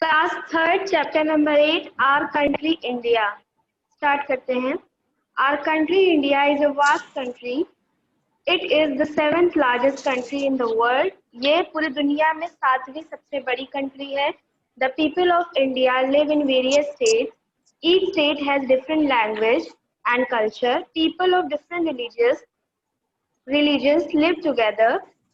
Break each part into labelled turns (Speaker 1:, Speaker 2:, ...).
Speaker 1: Class third chapter number 8 our country India start करते हैं। Our country India is a vast country. It is the 7th largest country in the world. ये पूरी दुनिया में 7वीं सबसे बड़ी कंट्री है। The people of India live in various states. Each state has different language and culture. People of different religions live together.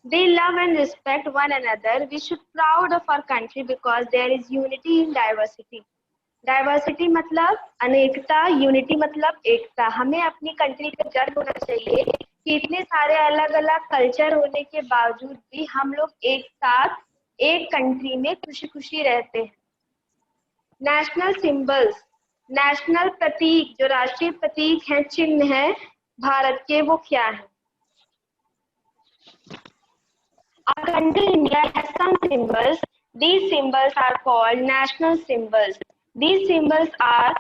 Speaker 1: They love and respect one another. We should proud of our country because there is unity in diversity. Diversity मतलब अनेकता, unity मतलब एकता। हमें अपनी country पे गर्व होना चाहिए कि इतने सारे अलग अलग कल्चर होने के बावजूद भी हम लोग एक साथ एक कंट्री में खुशी खुशी रहते हैं। नेशनल सिंबल्स, नेशनल प्रतीक, जो राष्ट्रीय प्रतीक है, चिन्ह है भारत के, वो क्या है? Our country India has some symbols. These symbols are called national symbols. These symbols are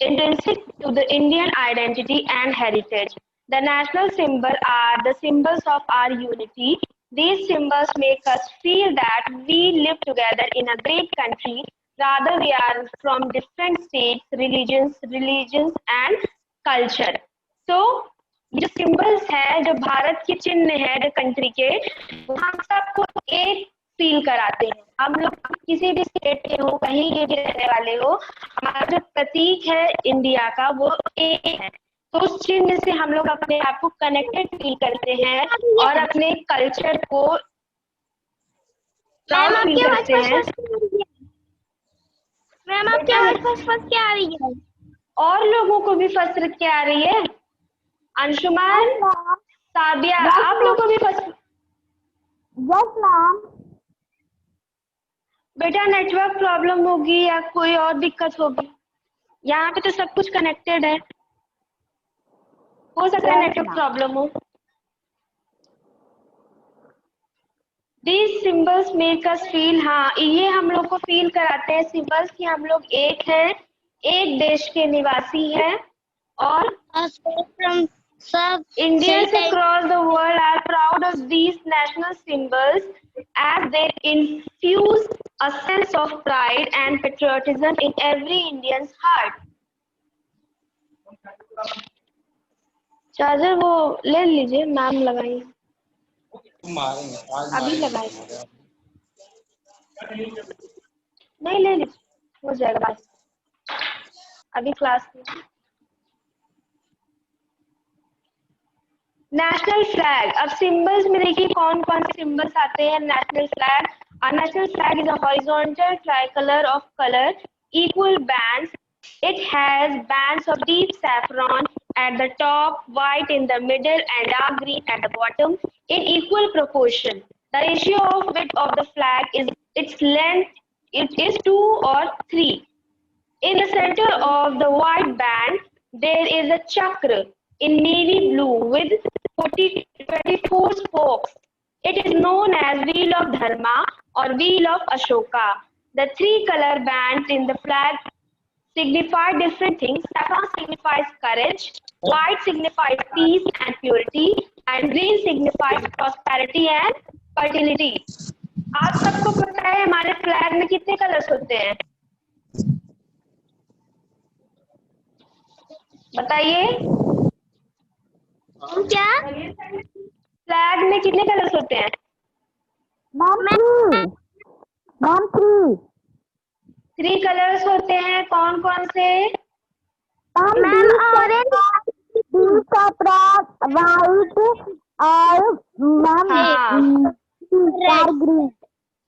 Speaker 1: intrinsic to the Indian identity and heritage. The national symbols are the symbols of our unity. These symbols make us feel that we live together in a great country. Rather, we are from different states, religions and culture. So, जो symbols है, जो भारत के चिन्ह है, जो country के, वो हम सबको एक फील कराते हैं। हम लोग किसी भी स्टेट के हो, कहीं के भी रहने वाले हो, हमारा जो प्रतीक है इंडिया का, वो एक है। तो उस चिन्ह से हम लोग अपने आप को कनेक्टेड फील करते हैं और अपने कल्चर को प्राउड फील करते हैं।
Speaker 2: मैम आपकी आवाज फर्स्ट क्या आ रही है?
Speaker 1: और लोगों को भी फर्स्ट क्या आ रही है? अंशुमान, साबिया, आप लोगों को भी फर्स्ट?
Speaker 2: Yes ma'am.
Speaker 1: बेटा नेटवर्क प्रॉब्लम होगी या कोई और दिक्कत होगी? यहाँ पे तो सब कुछ कनेक्टेड है, हो सकता है नेटवर्क प्रॉब्लम हो। These symbols make us feel, हाँ ये हम लोग को फील कराते हैं सिंबल्स कि हम लोग एक हैं, एक देश के निवासी हैं और Indians across the world are proud of these national symbols as they infuse a sense of pride and patriotism in every Indian's heart. Charger वो ले लीजिए, मैम लगाइए, अभी लगाइए, नहीं ले लीजिए, हो जाएगा बस, अभी क्लास में। नेशनल फ्लैग, अब सिंबल्स में देखिए कौन कौन से सिंबल्स आते हैं। National flag, a national flag is a horizontal tricolor of color, equal bands. It has bands of deep saffron at the top, white in the middle and dark green at the bottom in equal proportion. The ratio of width of the flag is its length, it is 2 or 3. In the center of the white band, there is a chakra in navy blue with 24 spokes. It is known as Wheel of Dharma or Wheel of Ashoka. The 3 color bands in the flag signify different things. Saffron signifies courage, white signifies peace and purity, and green signifies prosperity and fertility. आप सबको पता है हमारे flag में कितने colours होते हैं? बताइए
Speaker 2: क्या?
Speaker 1: फ्लैग में कितने कलर्स होते हैं?
Speaker 2: मैम
Speaker 1: 3 कलर्स होते हैं। कौन कौन से?
Speaker 2: मैम ऑरेंज, वाइट और मैम ग्रीन।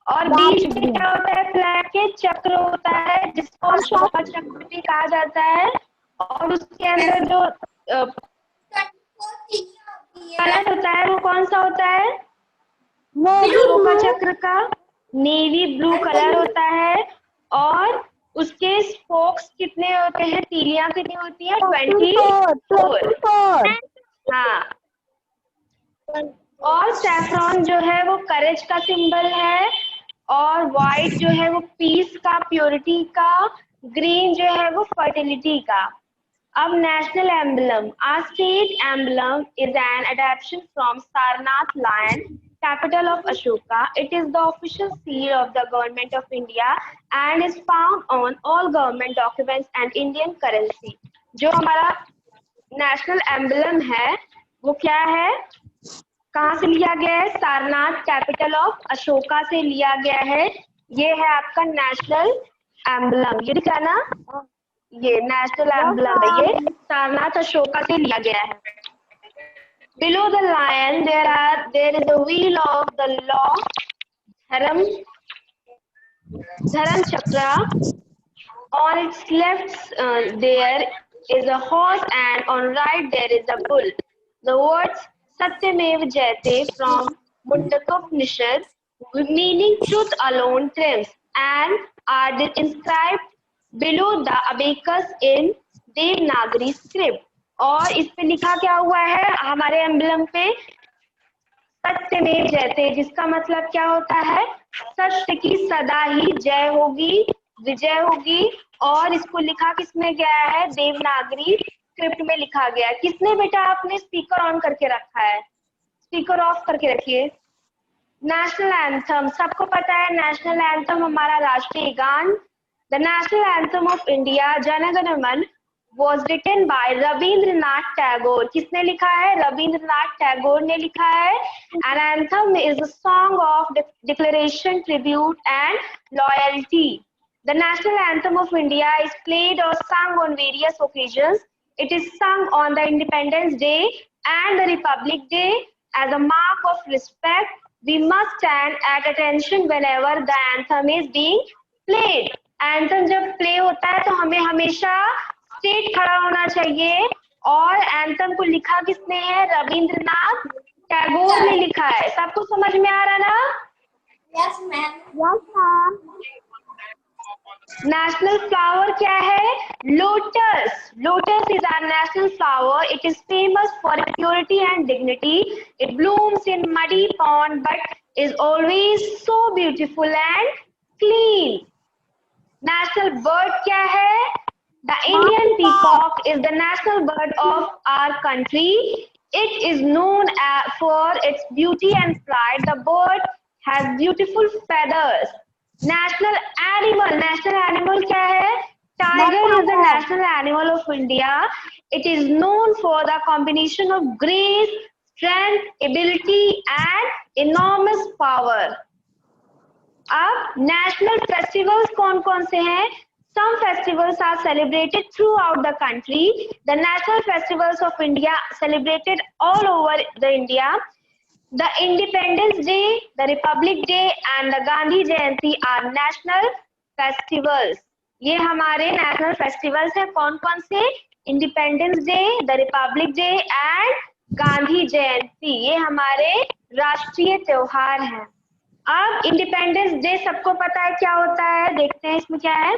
Speaker 1: और बीच में क्या होता है? फ्लैग के चक्र होता है जिसको अशोका चक्र भी कहा जाता है। और उसके अंदर जो कलर होता है वो कौन सा होता है? अशोका चक्र का नेवी ब्लू कलर होता है। और उसके स्पोक्स कितने होते हैं? तीलियां कितनी होती है? 24। हाँ, और सैफ्रॉन जो है वो करेज का सिंबल है, और व्हाइट जो है वो पीस का, प्योरिटी का, ग्रीन जो है वो फर्टिलिटी का। अब national emblem, our state emblem is an adaptation from Sarnath lion, capital of Ashoka. It is the official seal of the government of India and is found on all government documents and Indian currency. जो हमारा national emblem है वो क्या है, कहाँ से लिया गया है, सारनाथ कैपिटल ऑफ अशोका से लिया गया है। ये है आपका नेशनल एम्बलम, ये दिखा ना, ये नेशनल एम्बलम है, ये सारनाथ अशोका से लिया गया है। Below the lion there is a wheel of the law, Dharam Chakra. On its left there is a horse and on right there is a bull. The words Satyamev Jayate from Mundaka-Upanishad, meaning truth alone triumphs, and are inscribed below the abacus in Devanagari script. और इस पे लिखा क्या हुआ है हमारे emblem पे, सत्यमेव जयते, जिसका मतलब क्या होता है, सत्य की सदा ही जय होगी, विजय होगी। और इसको लिखा किसमें गया है, देवनागरी स्क्रिप्ट में लिखा गया है। किसने बेटा आपने स्पीकर ऑन करके रखा है, स्पीकर ऑफ करके रखिए। नेशनल एंथम, सबको पता है नेशनल एंथम हमारा राष्ट्रीय गान। The national anthem of India Jana Gana मन was written by Rabindranath Tagore. किसने लिखा है, रविंद्रनाथ टैगोर ने लिखा है। An anthem is a song of declaration, tribute and loyalty. The national anthem of India is played or sung on various occasions. It is sung on the Independence Day and the Republic Day as a mark of respect. We must stand at attention whenever the anthem is being played. Anthem जब play होता है तो हमें हमेशा state खड़ा होना चाहिए। और एंथम को लिखा किसने है, रविंद्रनाथ टैगोर ने लिखा है। सबको समझ में आ रहा ना?
Speaker 2: Yes ma'am. Yes ma'am.
Speaker 1: National flower क्या है, lotus. Lotus is our national flower. It is famous for purity and dignity. It blooms in muddy pond but is always so beautiful and clean. National bird क्या है, the Indian peacock is the national bird of our country. It is known for its beauty and pride. The bird has beautiful feathers. National animal क्या है, tiger is the national animal of India. It is known for the combination of grace, strength, ability and enormous power. अब national festivals कौन कौन से हैं? Some festivals are celebrated throughout the country. The national festivals of India celebrated all over the India. The Independence Day, the Republic Day and the Gandhi Jayanti are national festivals. ये हमारे national festivals हैं कौन कौन से, Independence Day, the Republic Day and Gandhi जयंती, ये हमारे राष्ट्रीय त्योहार हैं। अब इंडिपेंडेंस डे सबको पता है क्या होता है, देखते हैं इसमें क्या है।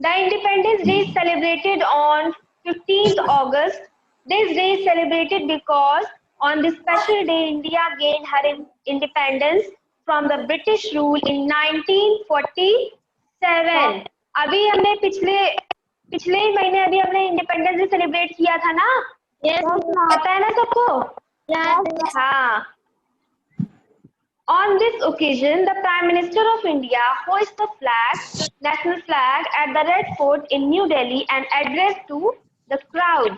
Speaker 1: The Independence Day is celebrated on 15th August. This day is celebrated because on this special day India gained her independence from the British rule in 1947. अभी हमने पिछले महीने अभी हमने इंडिपेंडेंस डे सेलिब्रेट किया था ना, पता है ना सबको? हाँ। On this occasion, the Prime Minister of India hoists the national flag at the Red Fort in New Delhi and addressed to the crowd.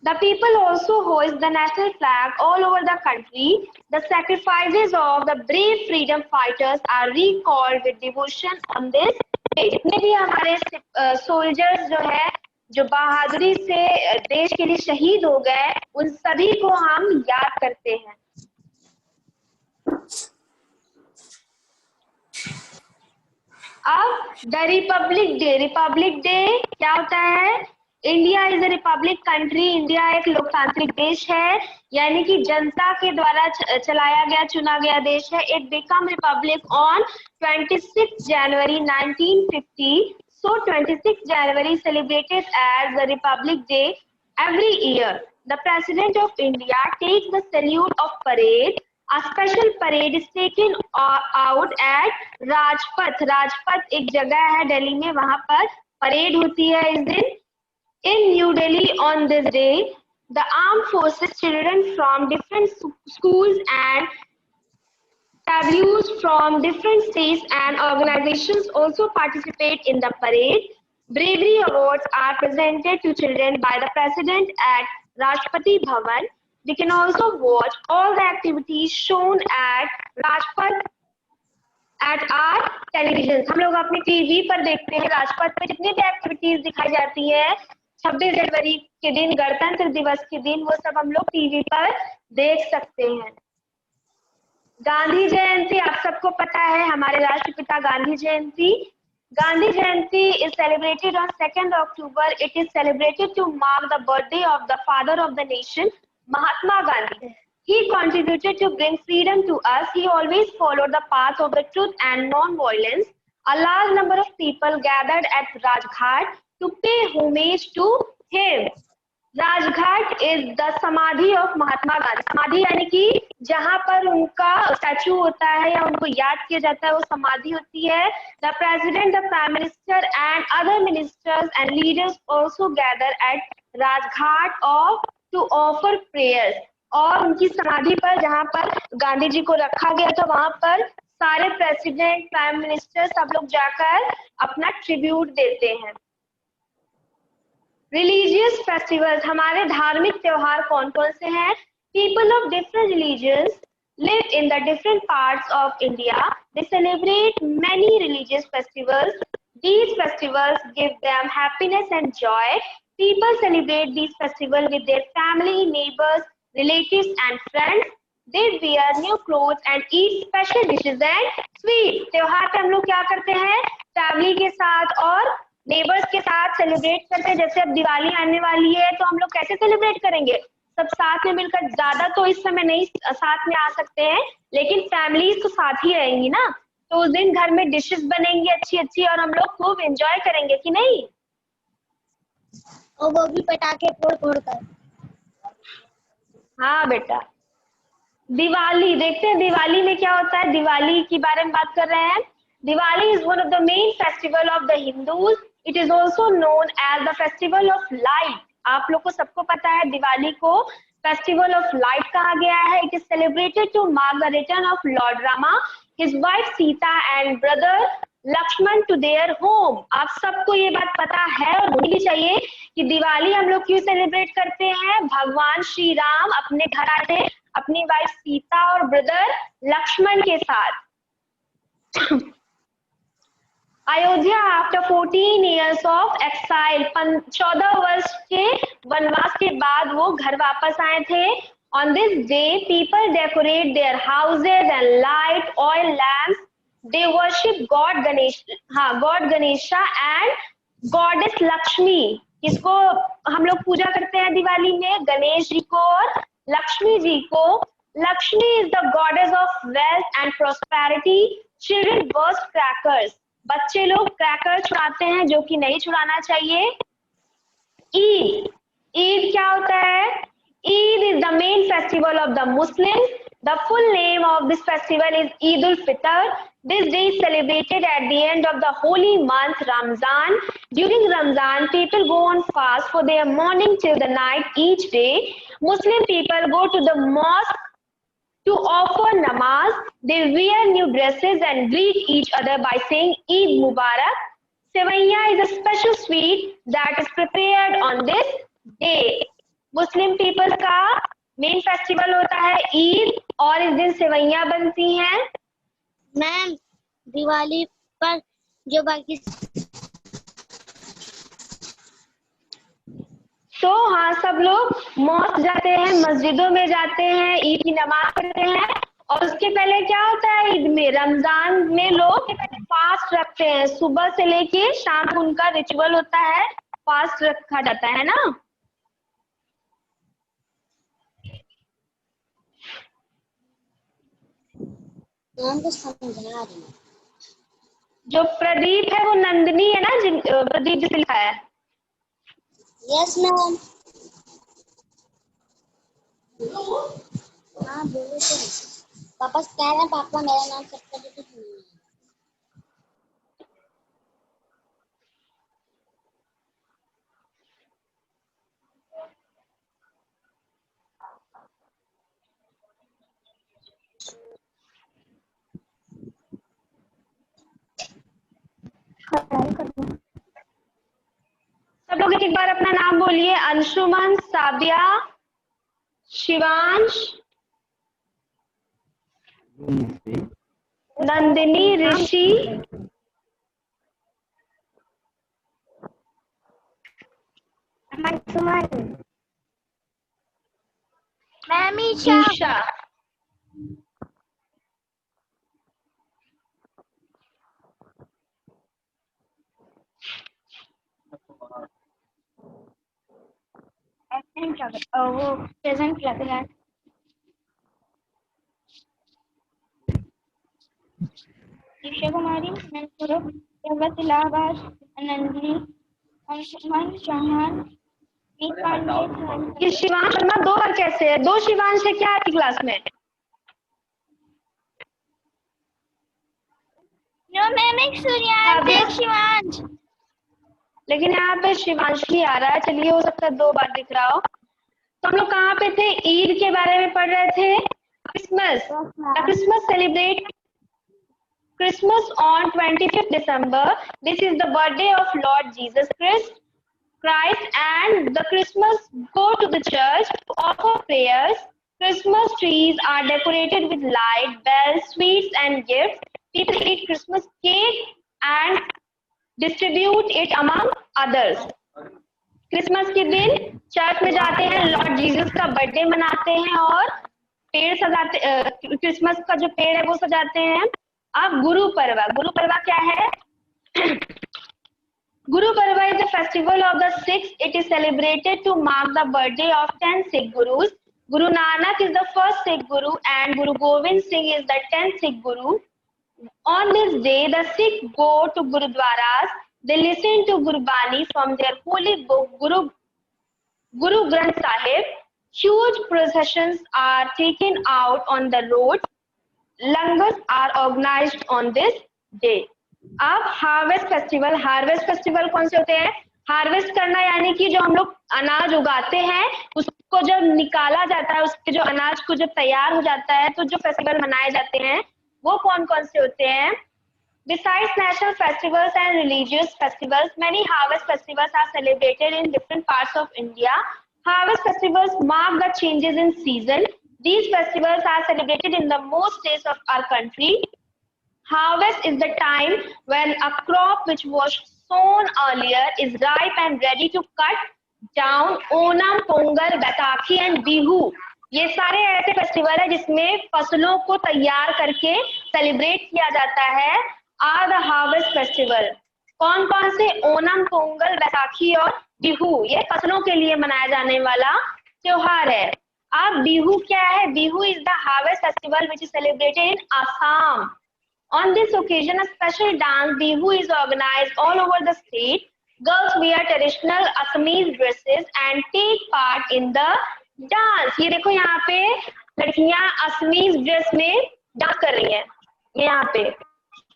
Speaker 1: The people also hoist the national flag all over the country. The sacrifices of the brave freedom fighters are recalled with devotion on this day. जितने भी हमारे soldiers जो है, जो बहादुरी से देश के लिए शहीद हो गए, उन सभी को हम याद करते हैं। अब द रिपब्लिक डे क्या होता है, India is a republic country. India एक लोकतांत्रिक देश है, यानी कि जनता के द्वारा चलाया गया चुना गया देश है। It become Republic on 26 January 1950. So 26 January celebrated as the Republic Day every year. The President of India takes the salute of parade. A special parade is taken out at Rajpath. Rajpath एक जगह है दिल्ली में, वहां पर परेड होती है इस दिन। In New Delhi on this day, The armed forces children from different schools and tableaus from different states and organizations also participate in the parade. Bravery awards are presented to children by the president at Rashtrapati Bhavan. We can also watch all the activities shown at Rajpath at our television. हम लोग अपनी TV पर देखते हैं राजपथ पे जितनी भी activities दिखाई जाती है 26 जनवरी के दिन, गणतंत्र दिवस के दिन, वो सब हम लोग टीवी पर देख सकते हैं। गांधी जयंती आप सबको पता है, हमारे राष्ट्रपिता गांधी जयंती। Gandhi Jayanti is celebrated on 2nd October. It is celebrated to mark the birthday of the father of the nation, Mahatma Gandhi. He contributed to bring freedom to us. He always followed the path of the truth and non-violence. A large number of people gathered at Rajghat to pay homage to him. Rajghat is the समाधि of Mahatma Gandhi. समाधि यानी कि जहां पर उनका statue होता है या उनको याद किया जाता है, वो समाधि होती है। The president, the prime minister and other ministers and leaders also gather at Rajghat of to offer prayers. और उनकी समाधि पर, जहां पर गांधी जी को रखा गया था, वहां पर सारे प्रेसिडेंट, प्राइम मिनिस्टर सब लोग जाकर अपना ट्रिब्यूट देते हैं। रिलीजियस फेस्टिवल्स, हमारे धार्मिक त्योहार कौन कौन से हैं? People of different religions live in the different parts of India. They celebrate many religious festivals. These festivals give them happiness and joy. People celebrate these festivals with their family, neighbors, relatives and friends. They wear new clothes and eat special dishes and sweets. त्योहार पे हम लोग क्या करते हैं? Family के साथ और नेबर्स के साथ सेलिब्रेट करते हैं। जैसे अब दिवाली आने वाली है तो हम लोग कैसे सेलिब्रेट करेंगे? सब साथ में मिलकर। ज्यादा तो इस समय नहीं साथ में आ सकते हैं, लेकिन फैमिलीज तो साथ ही रहेंगी ना, तो उस दिन घर में डिशेस बनेंगी अच्छी अच्छी और हम लोग खूब एंजॉय करेंगे कि नहीं?
Speaker 2: और वो भी पटाखे फोड़ फोड़ कर।
Speaker 1: हाँ बेटा। दिवाली देखते हैं, दिवाली में क्या होता है, दिवाली के बारे में बात कर रहे हैं। Diwali is one of the main festival of the Hindus. It is also known as the festival of light. आप लोग को सबको पता है दिवाली को फेस्टिवल ऑफ लाइट कहा गया है। It is celebrated to mark the return of lord Rama, his wife Sita and brother Lakshman to their home. आप सबको ये बात पता है और होनी भी चाहिए कि दिवाली हम लोग क्यों सेलिब्रेट करते हैं? भगवान श्री राम अपने घर आए थे अपनी वाइफ सीता और ब्रदर लक्ष्मण के साथ। Ayodhya after 14 years of exile, 14 वर्ष के वनवास के बाद वो घर वापस आए थे। On this day people decorate their houses and light oil lamps. They worship God Ganesh, God Ganesha and goddess Lakshmi. किसको हम लोग पूजा करते हैं दिवाली में? गणेश जी को और लक्ष्मी जी को। Lakshmi is the goddess of wealth and prosperity. Children burst crackers, बच्चे लोग क्रैकर छुड़ाते हैं जो कि नहीं छुड़ाना चाहिए। ईद, ईद क्या होता है? Eid is the main festival of the Muslims. The full name of this festival is Eid ul Fitr. This day is celebrated at the end of the holy month Ramzan. During Ramzan, people go on fast for their morning till the night each day. Muslim people go to the mosque to offer namaz. They wear new dresses and greet each other by saying Eid Mubarak. Sevaiya is a special sweet that is prepared on this day. Muslim people का main festival होता है ईद और इस दिन सेवैया बनती हैं।
Speaker 2: Ma'am Diwali पर जो बाकी
Speaker 1: तो हाँ, सब लोग मॉस्क जाते हैं, मस्जिदों में जाते हैं, ईद की नमाज पढ़ते हैं। और उसके पहले क्या होता है ईद में? रमजान में लोग फास्ट रखते हैं, सुबह से लेके शाम को उनका रिचुअल होता है, फास्ट रखा जाता है ना।
Speaker 2: मैम को समझा रही हूँ।
Speaker 1: जो प्रदीप है वो नंदिनी है ना, प्रदीप जिसे लिखा है।
Speaker 2: Yes ma'am. हाँ बोलो तो। पापा कह रहे हैं पापा मेरा नाम सबका तो सुनिए।
Speaker 1: बार अपना नाम बोलिए। अंशुमन, सादिया, शिवांश, नंदिनी, ऋषि,
Speaker 2: मैम ईशा।
Speaker 1: ईशा।
Speaker 2: वो प्रेजेंट लग रहा है। ईशा कुमारी, नंदपुर, इलाहाबाद, नंदिनी, अंशुमन, चौहान,
Speaker 1: ये शिवांश शर्मा 2 बार कैसे है? 2 शिवांश है क्या आपकी क्लास में?
Speaker 2: नो मैम, एक सूर्यांश, एक शिवांश।
Speaker 1: लेकिन यहाँ पे शिवांश ही आ रहा है। चलिए, हो सकता है 2 बार दिख रहा हो। तो हम लोग कहाँ पे थे? ईद के बारे में पढ़ रहे थे। Christmas. Christmas celebrate Christmas on 25th December. This is the birthday of Lord Jesus Christ, and the Christmas go to the church to offer prayers. Christmas trees are decorated with light, bells, sweets, and gifts. People eat Christmas cake and distribute it among others. Christmas के दिन church में जाते हैं, Lord Jesus का birthday मनाते हैं और पेड़ सजाते, क्रिसमस का जो पेड़ है वो सजाते हैं। अब गुरु पर्व क्या है? Guru Parva is the festival of the Sikhs. It is celebrated to mark the birthday of 10 Sikh Gurus. Guru Nanak is the first Sikh Guru and Guru Gobind Singh is the 10th Sikh Guru. On this day, the Sikhs go to Gurudwaras. They listen to Gurbani from their holy book, Guru Granth Sahib. Huge processions are taken out on the roads. Langars are organized on this day. अब harvest festival कौन से होते हैं? Harvest करना यानी कि जो हम लोग अनाज उगाते हैं उसको जब निकाला जाता है, उसके जो अनाज को जब तैयार हो जाता है तो जो फेस्टिवल मनाए जाते हैं वो कौन कौन से होते हैं? Besides national festivals and religious festivals, many harvest festivals are celebrated in different parts of India. Harvest festivals mark the changes in season. These festivals are celebrated in the most states of our country. Harvest is the time when a crop which was sown earlier is ripe and ready to cut down. Onam, Pongal, Baisakhi and Bihu, ये सारे ऐसे festival है जिसमें फसलों को तैयार करके celebrate किया जाता है। Are the harvest festival. कौन कौन से? ओनम, पोंगल, बैसाखी और बिहू, ये फसलों के लिए मनाया जाने वाला त्योहार है। अब बिहू क्या है? Bihu is the harvest festival which is celebrated in Assam. On this occasion, a special dance, Bihu, is organized all over the state. Girls wear traditional Assamese dresses and take part in the dance. ये देखो यहाँ पे लड़कियां Assamese dress में dance कर रही हैं। यहाँ पे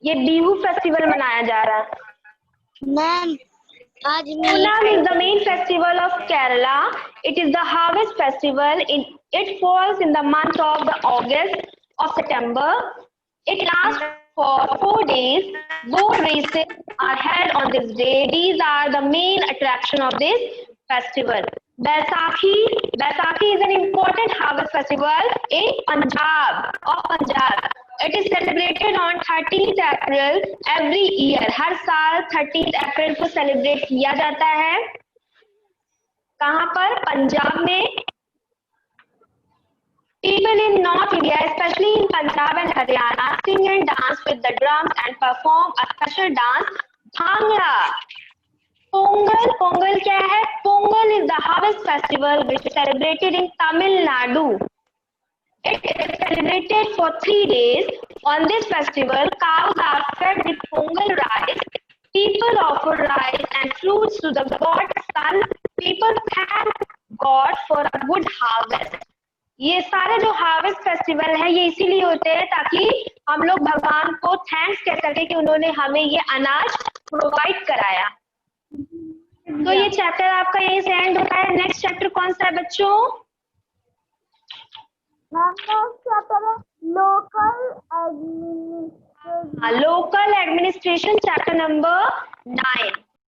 Speaker 1: ये बिहू फेस्टिवल मनाया जा रहा है।
Speaker 2: मैम, आज
Speaker 1: Onam is the main festival of Kerala. It is the harvest festival. It falls in the month of the August of September. It lasts for 4 days. Boat races are held on this day. These are the main attraction of this festival. Baisakhi is an important harvest festival in Punjab. It is celebrated on 13th April every year. हर साल 13th अप्रैल को celebrate किया जाता है। कहाँ पर? पंजाब में। People in North India, especially in Punjab and Haryana, sing and dance with the drums and perform a special dance, Bhangra. Pongal क्या है? Pongal is the harvest festival which is celebrated in Tamil Nadu. It is celebrated for 3 days. On this festival, cows are fed with Pongal rice. People offer rice and fruits to the god sun. People thank God for a good harvest. ये सारे जो harvest festival है ये इसीलिए होते हैं ताकि हम लोग भगवान को थैंक्स कह सके कि उन्होंने हमें ये अनाज प्रोवाइड कराया। तो ये चैप्टर आपका यहीं से एंड होता है। नेक्स्ट चैप्टर कौन सा है बच्चों? Local administration, chapter number 9।